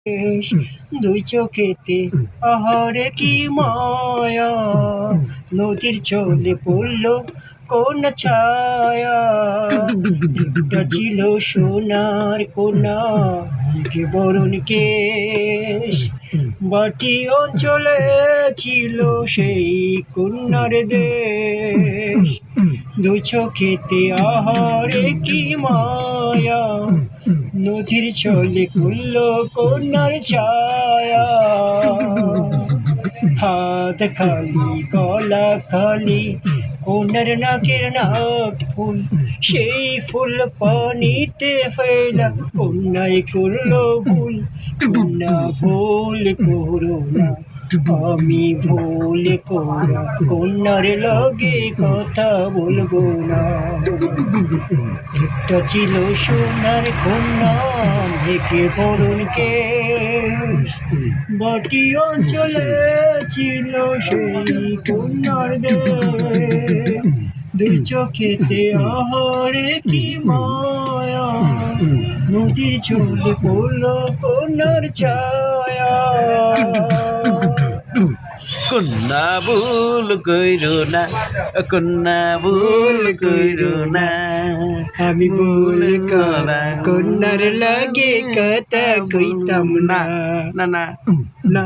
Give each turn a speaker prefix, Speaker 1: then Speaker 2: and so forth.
Speaker 1: দুই চোখেতে আহারে কি মায়া, নদীর জলে পড়ল কোন ছায়া। একটা ছিল সোনার কোনা, কে বরণ কেশ, বাটি অঞ্চলে ছিল সেই কন্যার দেশ। দুই চোখেতে আহারে কি মায়া, নদীর ছলে কুল্ল কন্যার ছায়া। হাত খালি গলা খালি, কন্যার নাকের নাক ফুল, সেই ফুল পানিতে ফেলা কন্যায় করলো ভুল। কন্যা ভুল করো না, আমি ভুল করা কন্যার লগে কথা বলবো না। একটা ছিল সোনার কন্যা, ঢেকে বরণ কেশ, বাটি অঞ্চলে ছিল সেই কন্যার দেশ। দুই চোখেতে আহারে কি মায়া, নদীর চলে পড়ল কন্যার ছায়া।
Speaker 2: কন্যা ভুল কইরো না, কন্যা ভুল কইরো না,
Speaker 1: আমি ভুল করা কন্যার লাগে কথা কইতাম না।
Speaker 2: না না
Speaker 1: না